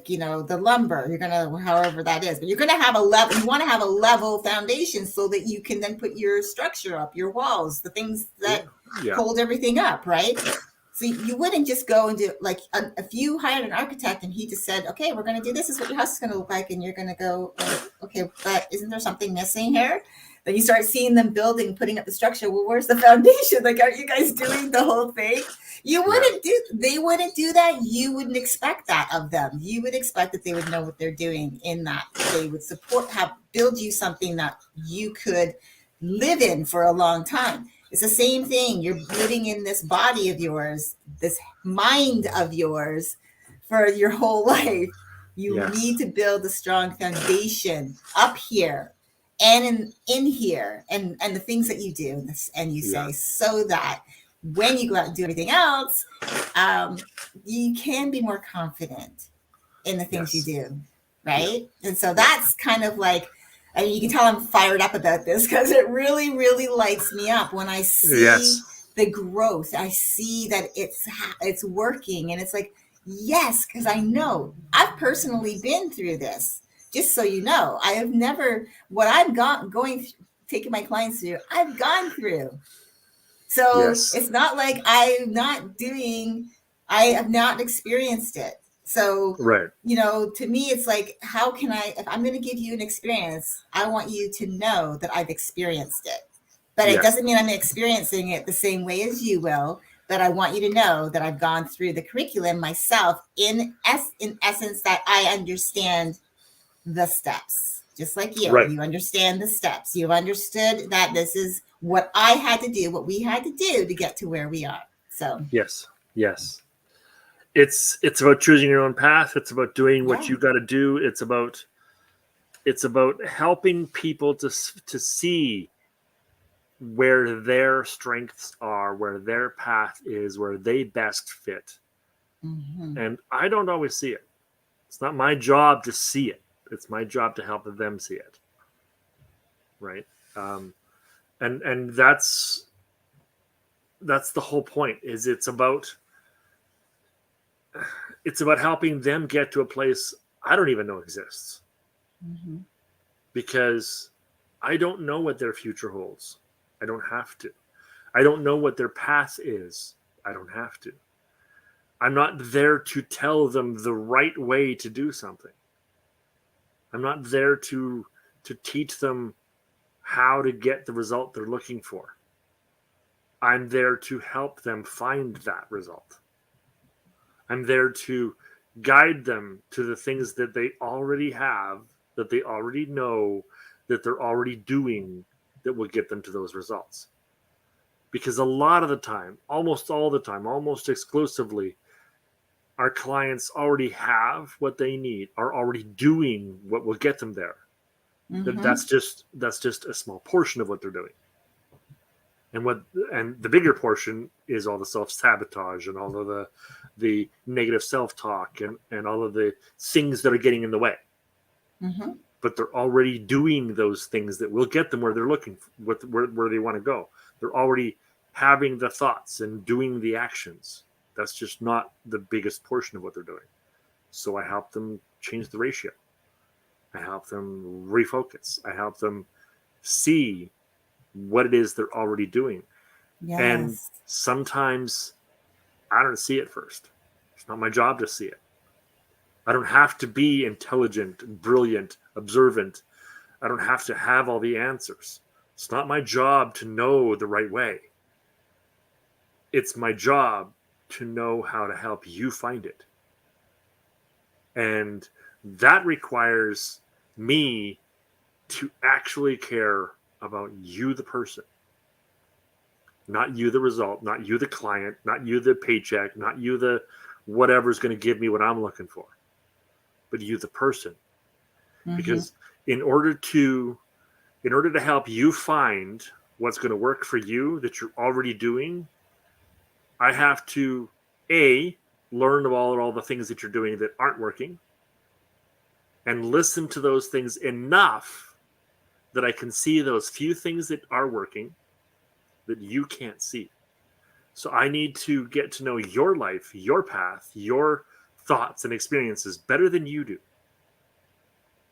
the lumber, you're going to, however that is, but you're going to have you want to have a level foundation so that you can then put your structure up, your walls, the things that hold everything up, right? So you wouldn't just go and do, like, if you hired an architect and he just said, okay, we're going to do this is what your house is going to look like, and you're going to go, okay, but isn't there something missing here? Then you start seeing them building, putting up the structure. Well, where's the foundation? Like, aren't you guys doing the whole thing? They wouldn't do that. You wouldn't expect that of them. You would expect that they would know what they're doing, in that they would build you something that you could live in for a long time. It's the same thing. You're living in this body of yours, this mind of yours, for your whole life. You need to build a strong foundation up here and in here, and the things that you do and you say, so that when you go out and do everything else, you can be more confident in the things you do, right? And so that's kind of like, you can tell I'm fired up about this, because it really, really lights me up when I see the growth. I see that it's working, and it's like, yes, because I know I've personally been through this. Just so you know, I have never, what I've taking my clients through, I've gone through. So it's not like I have not experienced it. So, Right. to me, it's like, how can if I'm going to give you an experience, I want you to know that I've experienced it. But it Yes. doesn't mean I'm experiencing it the same way as you will. But I want you to know that I've gone through the curriculum myself in essence, that I understand the steps. Just like you, Right. you understand the steps. You've understood that this is what I had to do, what we had to do to get to where we are. So, Yes. Yes. It's about choosing your own path. It's about doing what yeah. you got to do. It's about helping people to see where their strengths are, where their path is, where they best fit. Mm-hmm. And I don't always see it. It's not my job to see it. It's my job to help them see it. Right. And that's the whole point. Is it's about helping them get to a place I don't even know exists, Mm-hmm. because I don't know what their future holds. I don't have to. I don't know what their path is. I don't have to. I'm not there to tell them the right way to do something. I'm not there to teach them how to get the result they're looking for. I'm there to help them find that result. I'm there to guide them to the things that they already have, that they already know, that they're already doing, that will get them to those results. Because a lot of the time, almost all the time, almost exclusively, our clients already have what they need, are already doing what will get them there. Mm-hmm. That's just a small portion of what they're doing. And the bigger portion is all the self-sabotage and all of the negative self-talk and all of the things that are getting in the way. Mm-hmm. But they're already doing those things that will get them where they're looking, where they want to go. They're already having the thoughts and doing the actions. That's just not the biggest portion of what they're doing. So I help them change the ratio. I help them refocus. I help them see what it is they're already doing. And Yes. sometimes I don't see it first. It's not my job to see it. I don't have to be intelligent, brilliant, observant. I don't have to have all the answers. It's not my job to know the right way. It's my job to know how to help you find it. And that requires me to actually care about you, the person, not you, the result, not you, the client, not you, the paycheck, not you, the whatever's going to give me what I'm looking for, but you, the person. Mm-hmm. Because in order to help you find what's going to work for you that you're already doing, I have to learn about all the things that you're doing that aren't working, and listen to those things enough that I can see those few things that are working that you can't see. So I need to get to know your life, your path, your thoughts and experiences better than you do,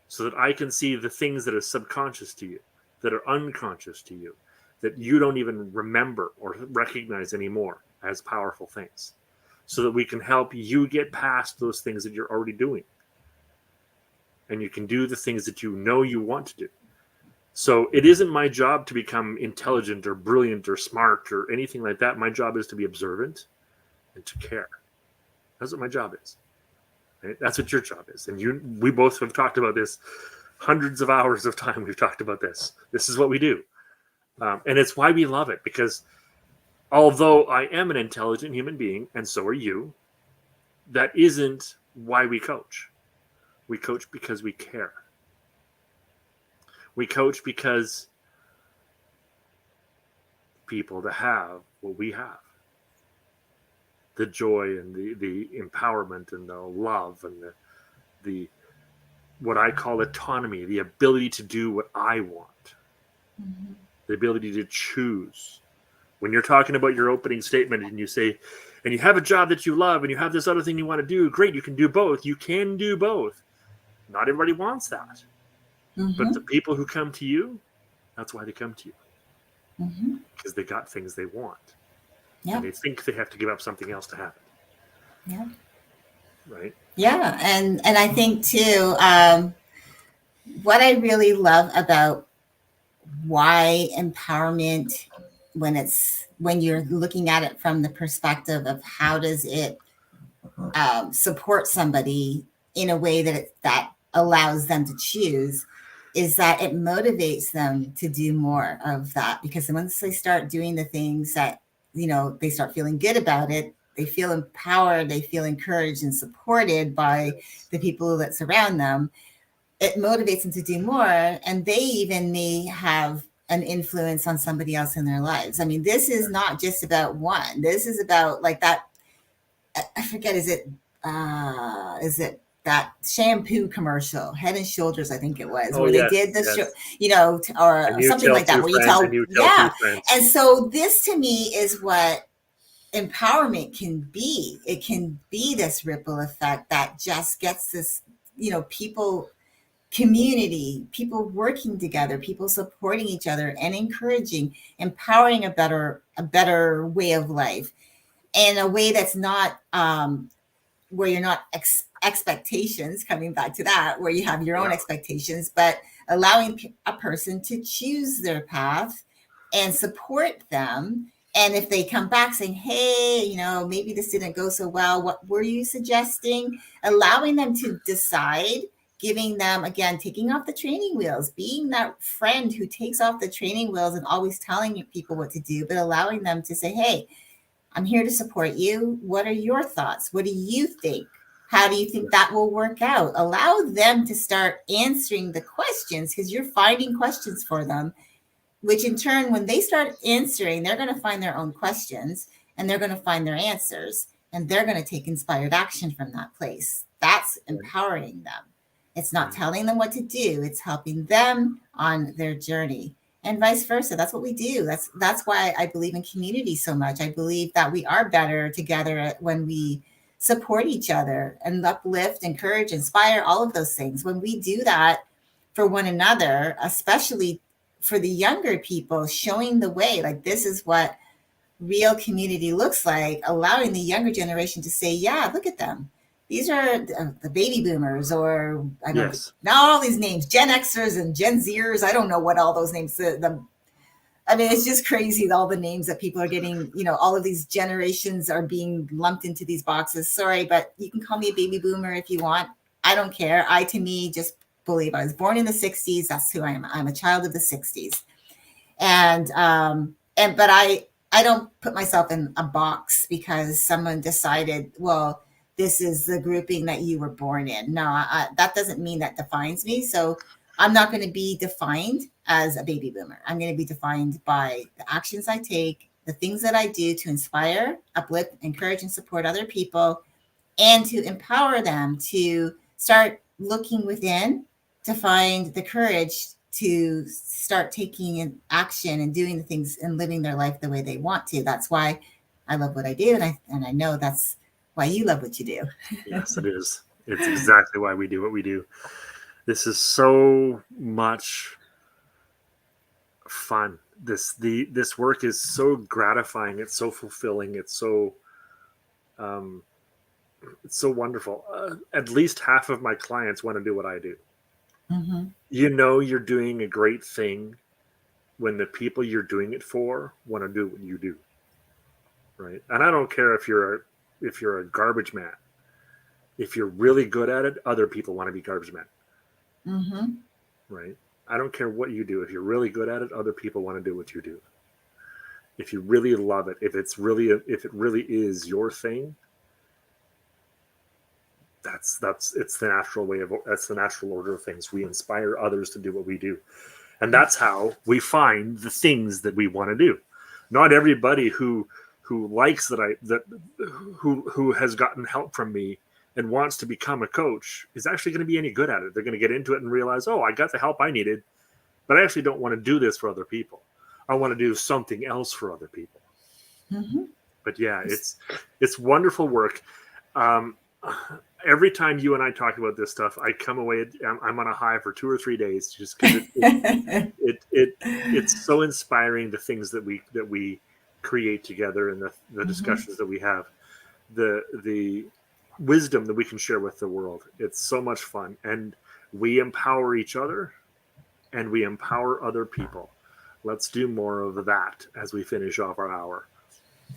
so that I can see the things that are subconscious to you, that are unconscious to you, that you don't even remember or recognize anymore as powerful things, so that we can help you get past those things that you're already doing. And you can do the things that you know you want to do. So it isn't my job to become intelligent or brilliant or smart or anything like that. My job is to be observant and to care. That's what my job is. Right? That's what your job is. And we both have talked about this hundreds of hours of time. We've talked about this. This is what we do. And it's why we love it, because although I am an intelligent human being, and so are you, that isn't why we coach. We coach because we care. We coach because people to have what we have, the joy and the empowerment and the love and the what I call autonomy, the ability to do what I want, Mm-hmm. the ability to choose. When you're talking about your opening statement and you say, and you have a job that you love and you have this other thing you want to do, great, you can do both. You can do both. Not everybody wants that. But Mm-hmm. the people who come to you, that's why they come to you, Mm-hmm. because they got things they want. And Yep. they think they have to give up something else to have it. Yep. right? Yeah, and I think too, what I really love about why empowerment, when you're looking at it from the perspective of how does it support somebody in a way that allows them to choose, is that it motivates them to do more of that, because once they start doing the things that, they start feeling good about it, they feel empowered, they feel encouraged and supported by the people that surround them. It motivates them to do more, and they even may have an influence on somebody else in their lives. I mean, this is not just about one. This is about, like, that, I forget, is it that shampoo commercial, Head and Shoulders, I think it was, Oh where they did yes, this show, yes. or And you something tell like that, two where you friends, and tell, you tell two yeah. friends. And so this to me is what empowerment can be. It can be this ripple effect that just gets this, people, community, people working together, people supporting each other and encouraging, empowering a better way of life, in a way that's not, where you're not expectations, coming back to that, where you have your own Yeah. expectations, but allowing a person to choose their path and support them. And if they come back saying, hey, maybe this didn't go so well, what were you suggesting? Allowing them to decide, giving them, again, taking off the training wheels, being that friend who takes off the training wheels and always telling people what to do, but allowing them to say, hey, I'm here to support you. What are your thoughts? What do you think? How do you think that will work out? Allow them to start answering the questions, because you're finding questions for them, which in turn, when they start answering, they're going to find their own questions, and they're going to find their answers, and they're going to take inspired action from that place. That's empowering them. It's not telling them what to do. It's helping them on their journey, and vice versa. That's what we do. That's why I believe in community so much. I believe that we are better together when we support each other and uplift, encourage, inspire, all of those things. When we do that for one another, especially for the younger people, showing the way, like, this is what real community looks like, allowing the younger generation to say, yeah, look at them. These are the baby boomers, or I don't know, Yes. now all these names, Gen Xers and Gen Zers. I don't know what all those names, I mean, it's just crazy, all the names that people are getting, all of these generations are being lumped into these boxes. Sorry, but you can call me a baby boomer if you want. I don't care. To me, just believe I was born in the 60s. That's who I am. I'm a child of the 60s. But I don't put myself in a box because someone decided, well, this is the grouping that you were born in. No, that doesn't mean that defines me. So I'm not going to be defined as a baby boomer. I'm going to be defined by the actions I take, the things that I do to inspire, uplift, encourage, and support other people, and to empower them to start looking within, to find the courage to start taking action and doing the things and living their life the way they want to. That's why I love what I do, and I know that's why you love what you do. Yes, it is. It's exactly why we do what we do. This is so much fun. This work is so gratifying. It's so fulfilling. Um, it's so wonderful. At least half of my clients want to do what I do. Mm-hmm. You're doing a great thing when the people you're doing it for want to do what you do, right? And I don't care if you're a garbage man. If you're really good at it, other people want to be garbage men, Mm-hmm. right? I don't care what you do. If you're really good at it, other people want to do what you do. If you really love it, if it really is your thing, it's the natural that's the natural order of things. We inspire others to do what we do, and that's how we find the things that we want to do. Not everybody who likes who has gotten help from me and wants to become a coach is actually going to be any good at it. They're going to get into it and realize, oh, I got the help I needed, but I actually don't want to do this for other people. I want to do something else for other people. Mm-hmm. But yeah, it's wonderful work. Um, every time you and I talk about this stuff, I come away. I'm on a high for 2 or 3 days, just because it's so inspiring. The things that we create together and the Mm-hmm. discussions that we have. The wisdom that we can share with the world. It's so much fun, and we empower each other and we empower other people. Let's do more of that as we finish off our hour.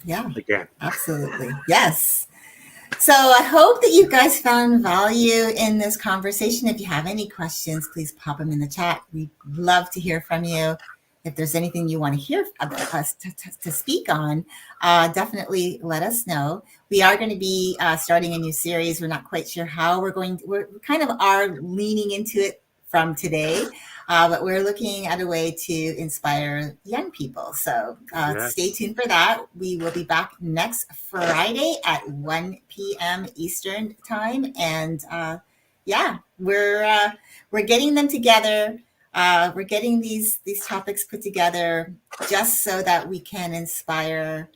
Yeah, Again. absolutely. Yes. So I hope that you guys found value in this conversation. If you have any questions, please pop them in the chat. We'd love to hear from you. If there's anything you want to hear about us to speak on, definitely let us know. We are going to be starting a new series. We're not quite sure how we're kind of are leaning into it from today, but we're looking at a way to inspire young people. So stay Yes. tuned for that. We will be back next Friday at 1 p.m. Eastern time. And yeah, we're getting them together. We're getting these topics put together just so that we can inspire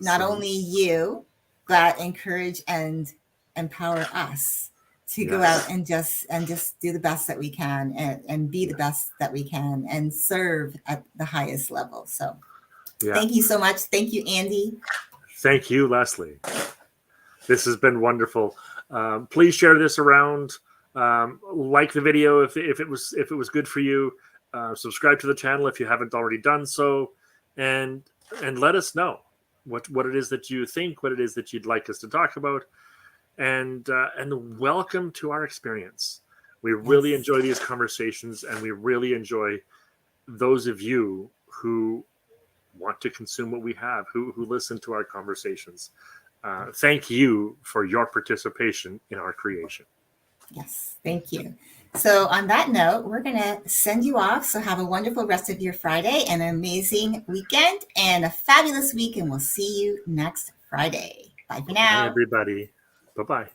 not only you, but encourage and empower us to go out and just do the best that we can and be the best that we can and serve at the highest level. So thank you so much. Thank you, Andy. Thank you, Leslie. This has been wonderful. Please share this around. Like the video if it was good for you. Subscribe to the channel if you haven't already done so, and let us know what it is that you think, what it is that you'd like us to talk about, and welcome to our experience. We really enjoy these conversations, and we really enjoy those of you who want to consume what we have, who listen to our conversations. Thank you for your participation in our creation. Yes, thank you. So on that note, we're going to send you off. So have a wonderful rest of your Friday, and an amazing weekend, and a fabulous week. And we'll see you next Friday. Bye for now. Bye, everybody. Bye-bye.